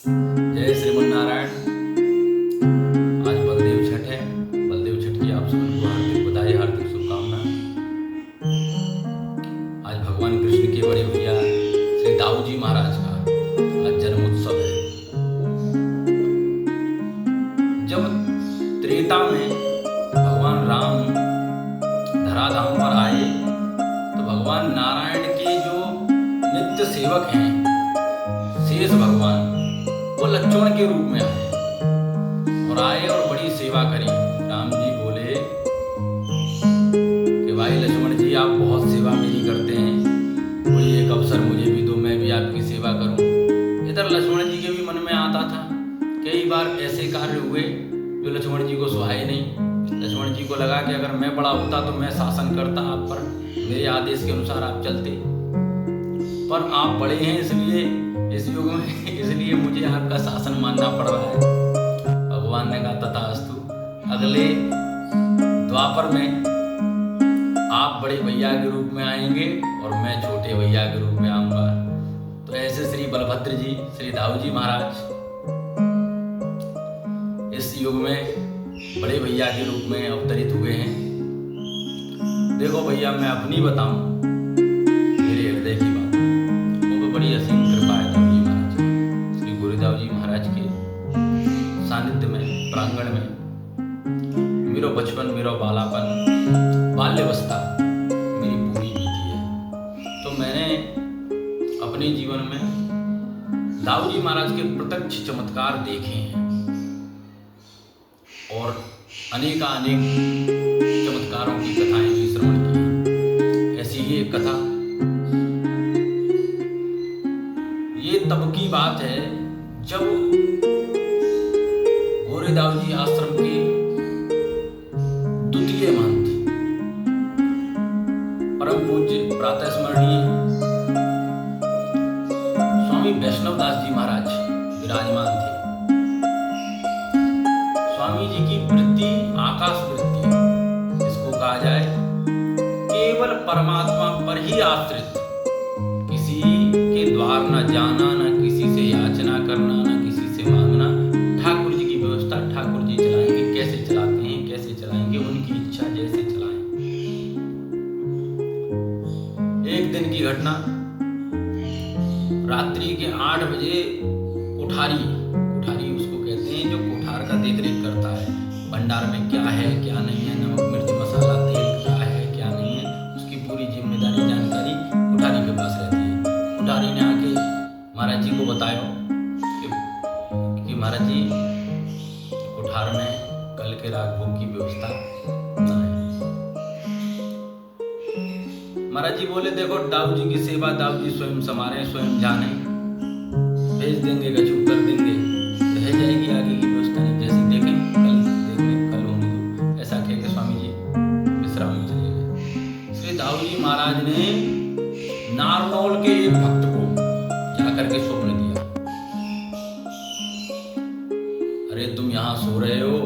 जय श्रीमन्नारायण। आज बलदेव छठ है। बलदेव छठ की आप सबको हार्दिक बधाई, हार्दिक शुभकामना। आज भगवान कृष्ण के बड़े भैया श्री दाऊ जी महाराज का आज जन्मोत्सव है। जब त्रेता में भगवान राम धराधाम पर आए तो भगवान नारायण के जो नित्य सेवक हैं शेष भगवान, वो लक्ष्मण के रूप में आए और बड़ी सेवा करी। राम जी बोले कि भाई लक्ष्मण जी, आप बहुत सेवा मेरी करते हैं, कोई एक अवसर मुझे भी दो, मैं भी आपकी सेवा करूं। इधर लक्ष्मण जी के भी मन में आता था। कई बार ऐसे कार्य हुए जो लक्ष्मण जी को सुहाए नहीं। लक्ष्मण जी को लगा कि अगर मैं बड़ा होता तो मैं शासन करता आप पर, मेरे आदेश के अनुसार आप चलते, पर आप बड़े हैं इसलिए इस युग में इसलिए मुझे आपका शासन मानना पड़ रहा है। भगवान ने कहा तथास्तु। अगले द्वापर में आप बड़े भैया के रूप में आएंगे और मैं छोटे भैया के रूप में आऊंगा। तो ऐसे श्री बलभद्र जी, श्री दाऊ जी महाराज इस युग में बड़े भैया के रूप में अवतरित हुए हैं। देखो भैया, मैं अपनी बताऊं, मेरे हृदय की बात, वो बड़ी असीम कृपा है दाऊ जी महाराज की। श्री गुरुदाऊ जी महाराज के सानिध्य में, प्रांगण में मेरो बचपन, मेरो बालापन, बाल्यावस्था मेरी पूरी बीती है। तो मैंने अपने जीवन में दाऊ जी महाराज के प्रत्यक्ष चमत्कार देखे हैं और अनेकानेक चमत्कारों की कथाएं भी श्रवण की। ऐसी ही एक कथा, ये तब की बात है जब गोरेदाऊ जी आश्रम के द्वितीय महंत परम पूज्य प्रातः स्मरणीय स्वामी वैष्णवदास जी महाराज विराजमान थे। स्वामी जी की वृत्ति आकाश वृत्ति, इसको कहा जाए केवल परमात्मा पर ही आश्रित, किसी के द्वार न जाना, न किसी से याचना करना, न किसी से मांगना। ठाकुर जी की व्यवस्था ठाकुर जी चलाएंगे, कैसे चलाते हैं, कैसे चलाएंगे, उनकी इच्छा जैसे चलाएं। एक दिन की घटना, रात्रि के 8 बजे उठारी उसको कहते हैं जो कोठार का देख रेख करता है, भंडार में क्या है क्या नहीं है, नमक मिर्च मसाला तेल क्या है क्या नहीं है, उसकी पूरी जिम्मेदारी जानकारी कोठारी के पास रहती है। कोठारी ने आके महाराज जी को बताया कि महाराज जी, कोठार में कल के रात भोग की व्यवस्था ना है। महाराज जी बोले देखो, दाऊ जी की सेवा दाऊ जी स्वयं संभाले, स्वयं जाने, भेज देंगे, गजू कर देंगे, रह जाएगी आगे की व्यवस्था नहीं, जैसे देखें कल होने दो। ऐसा कह के स्वामी जी विश्राम में चले गए। श्री दाऊ जी महाराज ने नारनौल के एक भक्त को जाकर के स्वप्न दिया, अरे तुम यहाँ सो रहे हो,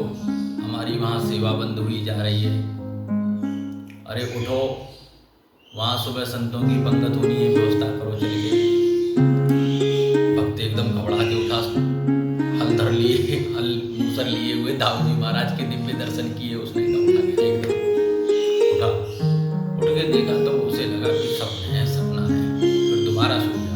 हमारी वहां सेवा बंद हुई जा रही है, अरे उठो, वहां सुबह संतों की पंगत होनी है, व्यवस्था करो, चले गए। भक्त एकदम घबरा के उठा, हल धर लिए, हल मूसर लिए हुए दाऊ जी महाराज के दिव्य दर्शन किए। उसने एकदम उठा, उठ के देखा तो उसे लगा कि सपना है। फिर दोबारा सो गया,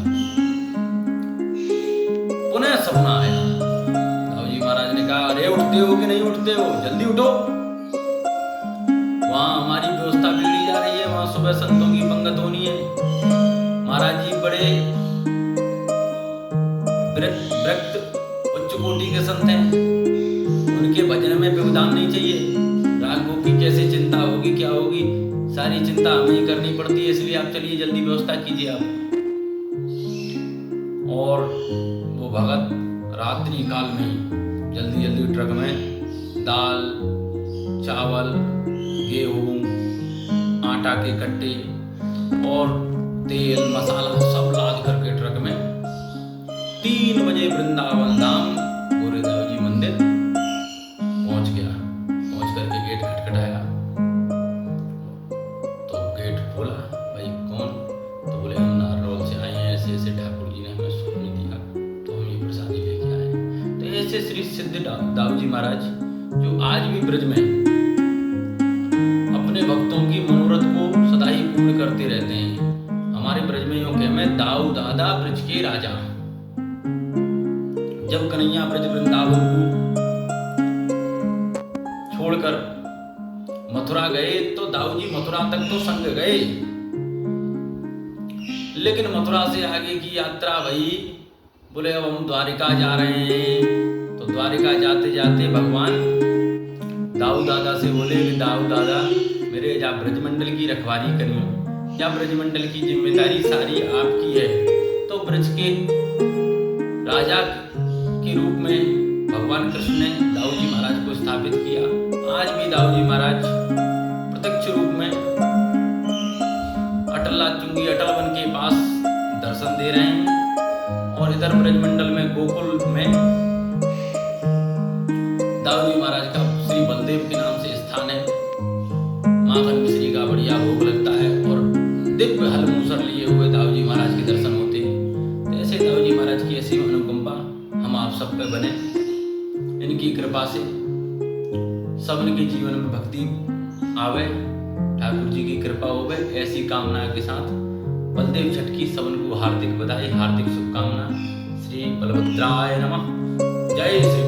पुनः सपना आया। दाऊ जी महाराज ने कहा, अरे उठते हो कि नहीं उठते हो, जल्दी उठो, वहां हमारी व्यवस्था बिगड़ी जा रही है, वहां सुबह संतों की पंगत होनी है। महाराज जी बड़े विरक्त उच्च कोटि के संत हैं, उनके भजन में व्यवधान नहीं चाहिए। राघवों की कैसे चिंता होगी, क्या होगी, सारी चिंता हमें ही करनी पड़ती है, इसलिए आप चलिए जल्दी व्यवस्था कीजिए आप। और वो भगत रात्रि काल में जल्दी ट्रक में दाल, चावल, गेहूं, आटा के कट्टे और तेल मसाला सब लाद करके ट्रक में 3 बजे वृंदावन धाम गोरेदाऊ जी मंदिर पहुंच गया। पहुंच करके गेट खटखटाया तो गेट खोला, भाई कौन? तो बोले हम नारनौल से आए हैं, ऐसे ऐसे ठाकुर जी ने हमें स्वप्न दिया तो हम ये प्रसादी लेके आए। ऐसे श्री सिद्ध दाऊ जी महाराज जो आज भी ब्रज में अपने भक्तों की मनोरथ को सदा ही पूर्ण करते रहते हैं। हमारे ब्रज में यूं कहे मैं दाऊ दादा ब्रज के राजा। जब कन्हैया ब्रज वृंदावन को छोड़कर मथुरा गए तो दाऊ जी मथुरा तक तो संग गए, लेकिन मथुरा से आगे की यात्रा भई। बोले अब हम द्वारिका जा रहे हैं। तो द्वारिका जाते जाते भगवान दाऊ दादा से बोले कि दाऊ दादा मेरे या ब्रजमंडल की रखवाली करियो, या ब्रजमंडल की जिम्मेदारी सारी आपकी है। तो ब्रज के राजा के रूप में भगवान कृष्ण ने दाऊ जी महाराज को स्थापित किया। आज भी दाऊ जी महाराज प्रत्यक्ष रूप में चुंगी अटल वन के पास दर्शन दे रहे हैं, और इधर ब्रजमंडल में गोकुल में दाऊ जी महाराज का श्री बलदेव के नाम से स्थान है। माखन मिश्री का बढ़िया भोग लगता है और दिव्य हल मूसर लिए हुए दाऊ जी महाराज के दर्शन होते हैं। तो ऐसे दाऊ जी महाराज की ऐसी अनुकंपा हम आप सब पे बने। इनकी कृपा से सबके जीवन में भक्ति आवे, ठाकुर जी की कृपा होवे, ऐसी कामना के साथ बलदेव छठ की सबन को हार्दिक बधाई, हार्दिक शुभकामना। श्री बलभद्राय नमः। जय श्री